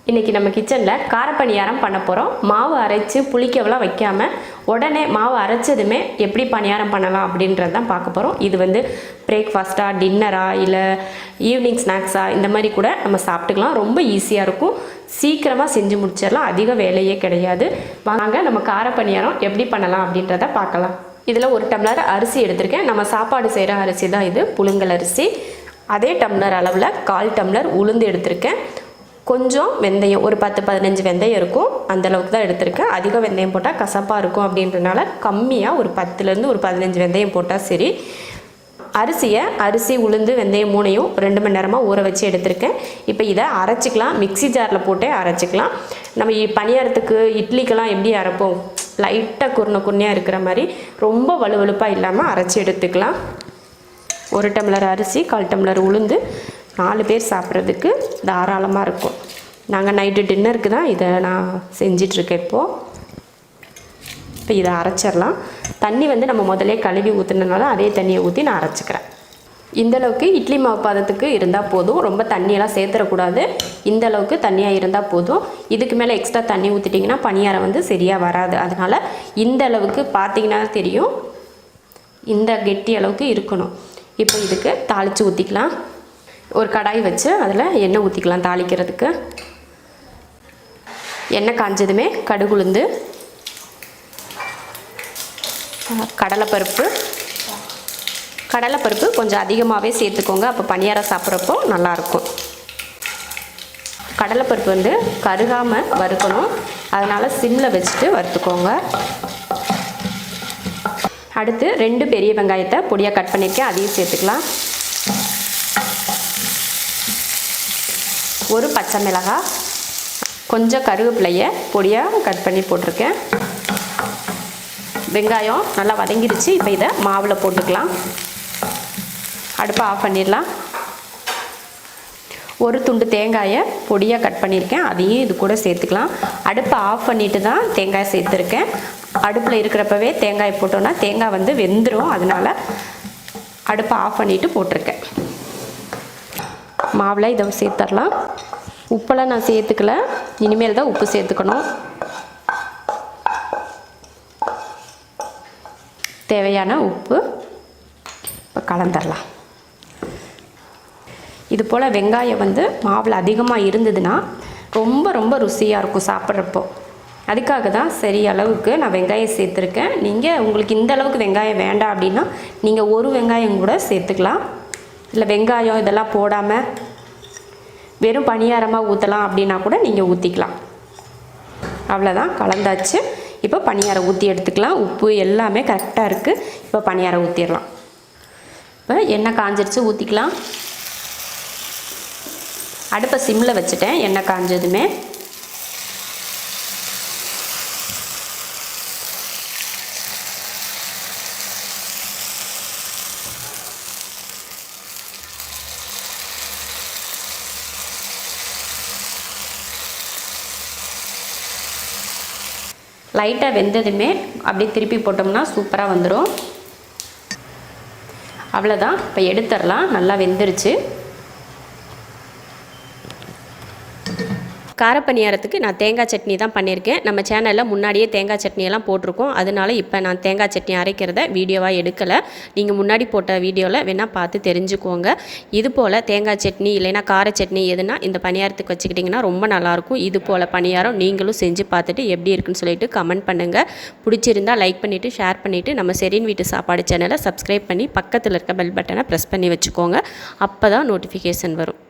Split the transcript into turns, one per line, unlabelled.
இன்றைக்கி நம்ம கிச்சனில் கார பணியாரம் பண்ண போகிறோம். மாவு அரைச்சி புளிக்கவெல்லாம் வைக்காமல் உடனே மாவு அரைச்சதுமே எப்படி பணியாரம் பண்ணலாம் அப்படின்றது தான் பார்க்க போகிறோம். இது வந்து பிரேக்ஃபாஸ்ட்டாக, டின்னராக, இல்லை ஈவினிங் ஸ்நாக்ஸாக இந்த மாதிரி கூட நம்ம சாப்பிட்டுக்கலாம். ரொம்ப ஈஸியாக இருக்கும், சீக்கிரமாக செஞ்சு முடிச்சிடலாம், அதிக வேலையே கிடையாது. வாங்க நம்ம கார பணியாரம் எப்படி பண்ணலாம் அப்படின்றத பார்க்கலாம். இதில் 1 டம்ளர் அரிசி எடுத்திருக்கேன். நம்ம சாப்பாடு செய்கிற அரிசி தான் இது, புழுங்கல் அரிசி. அதே டம்ளர் அளவில் 1/4 டம்ளர் உளுந்து எடுத்திருக்கேன். கொஞ்சம் வெந்தயம், ஒரு 10-15 வெந்தயம் இருக்கும், அந்தளவுக்கு தான் எடுத்திருக்கேன். அதிக வெந்தயம் போட்டால் கசப்பாக இருக்கும் அப்படின்றனால கம்மியாக ஒரு 10லேருந்து ஒரு 15 வெந்தயம் போட்டால் சரி. அரிசி, உளுந்து, வெந்தயம் 3ஐயும் 2 மணி நேரமாக ஊற வச்சு எடுத்திருக்கேன். இப்போ இதை அரைச்சிக்கலாம். மிக்ஸி ஜாரில் போட்டே அரைச்சிக்கலாம். நம்ம பணியாரத்துக்கு, இட்லிக்கெல்லாம் எப்படி அரைப்போம், லைட்டாக குருணையாக இருக்கிற மாதிரி, ரொம்ப வலுவலுப்பாக இல்லாமல் அரைச்சி எடுத்துக்கலாம். 1 டம்ளர் அரிசி, 1/4 டம்ளர் உளுந்து, 4 பேர் சாப்பிட்றதுக்கு தாராளமாக இருக்கும். நாங்கள் நைட்டு டின்னருக்கு தான் இதை நான் செஞ்சிட்ருக்கேன். இப்போ இதை அரைச்சிடலாம். தண்ணி வந்து நம்ம முதலே கழுவி ஊற்றுனதுனால அதே தண்ணியை ஊற்றி நான் அரைச்சிக்கிறேன். இந்தளவுக்கு இட்லி மாவு பதத்துக்கு இருந்தால் போதும், ரொம்ப தண்ணியெல்லாம் சேர்த்துடக்கூடாது. இந்தளவுக்கு தண்ணியாக இருந்தால் போதும். இதுக்கு மேலே எக்ஸ்ட்ரா தண்ணி ஊற்றிட்டிங்கன்னா பணியாரம் வந்து சரியாக வராது. அதனால் இந்த அளவுக்கு பார்த்திங்கன்னா தெரியும், இந்த கெட்டி அளவுக்கு இருக்கணும். இப்போ இதுக்கு தாளித்து ஊற்றிக்கலாம். ஒரு கடாய் வச்சு அதில் எண்ணெய் ஊற்றிக்கலாம். தாளிக்கிறதுக்கு எண்ணெய் காஞ்சதுமே கடுகு, உளுந்து, கடலைப்பருப்பு கொஞ்சம் அதிகமாகவே சேர்த்துக்கோங்க. அப்போ பணியாரம் சாப்பிட்றப்போ நல்லாயிருக்கும். கடலைப்பருப்பு வந்து கருகாமல் வறுக்கணும், அதனால் சிம்மில் வச்சுட்டு வறுத்துக்கோங்க. அடுத்து 2 பெரிய வெங்காயத்தை பொடியாக கட் பண்ணியிருக்கேன், அதையும் சேர்த்துக்கலாம். 1 பச்சை மிளகாய், கொஞ்சம் கருவேப்பிலையை பொடியாக கட் பண்ணி போட்டிருக்கேன். வெங்காயம் நல்லா வதங்கிடுச்சு. இப்போ இதை மாவில் போட்டுக்கலாம். அடுப்பை ஆஃப் பண்ணிடலாம். 1 துண்டு தேங்காயை பொடியாக கட் பண்ணியிருக்கேன், அதையும் இது கூட சேர்த்துக்கலாம். அடுப்பை ஆஃப் பண்ணிவிட்டு தான் தேங்காய் சேர்த்துருக்கேன். அடுப்பில் இருக்கிறப்பவே தேங்காய் போட்டோன்னா தேங்காய் வந்து வெந்துடும், அதனால் அடுப்பை ஆஃப் பண்ணிவிட்டு போட்டிருக்கேன். மாவில் இதை சேர்த்துடலாம். உப்பெல்லாம் நான் சேர்த்துக்கல, இனிமேல் தான் உப்பு சேர்த்துக்கணும். தேவையான உப்பு இப்போ கலந்துடலாம். இது போல் வெங்காயம் வந்து மாவில் அதிகமாக இருந்ததுன்னா ரொம்ப ரொம்ப ருசியாக இருக்கும் சாப்பிட்றப்போ. அதுக்காக தான் சரி அளவுக்கு நான் வெங்காயம் சேர்த்துருக்கேன். நீங்கள் உங்களுக்கு இந்த அளவுக்கு வெங்காயம் வேண்டாம் அப்படின்னா நீங்கள் 1 வெங்காயம் கூட சேர்த்துக்கலாம். இல்லை வெங்காயம் இதெல்லாம் போடாமல் வெறும் பணியாரமாக ஊற்றலாம் அப்படின்னா கூட நீங்கள் ஊற்றிக்கலாம். அவ்வளோதான், கலந்தாச்சு. இப்போ பணியாரம் ஊற்றி எடுத்துக்கலாம். உப்பு எல்லாமே கரெக்டாக இருக்குது. இப்போ பணியாரம் ஊற்றிடலாம். இப்போ எண்ணெய் காஞ்சிருச்சு, ஊற்றிக்கலாம். அடுப்பை சிம்மில் வச்சுட்டேன். எண்ணெய் காஞ்சதுமே லைட்டாக வெந்ததுமே அப்படியே திருப்பி போட்டோம்னா சூப்பராக வந்துடும். அவ்வளோதான், இப்போ எடுத்துடலாம். நல்லா வெந்துருச்சு. கார பணியாரத்துக்கு நான் தேங்காய் சட்னி தான் பண்ணியிருக்கேன். நம்ம சேனலில் முன்னாடியே தேங்காய் சட்னியெல்லாம் போட்டிருக்கோம், அதனால இப்போ நான் தேங்காய் சட்னி அரைக்கிறத வீடியோவாக எடுக்கலை. நீங்கள் முன்னாடி போட்ட வீடியோவில் வேணால் பார்த்து தெரிஞ்சுக்கோங்க. இது போல் தேங்காய் சட்னி இல்லைன்னா கார சட்னி எதுனா இந்த பணியாரத்துக்கு வச்சுக்கிட்டிங்கன்னா ரொம்ப நல்லாயிருக்கும். இது போல் பணியாரம் நீங்களும் செஞ்சு பார்த்துட்டு எப்படி இருக்குன்னு சொல்லிட்டு கமெண்ட் பண்ணுங்கள். பிடிச்சிருந்தால் லைக் பண்ணிவிட்டு ஷேர் பண்ணிவிட்டு நம்ம ஷெரின் வீட்டு சாப்பாடு சேனலை சப்ஸ்கிரைப் பண்ணி பக்கத்தில் இருக்க பெல் பட்டனை ப்ரெஸ் பண்ணி வச்சுக்கோங்க. அப்போ தான் நோட்டிஃபிகேஷன் வரும்.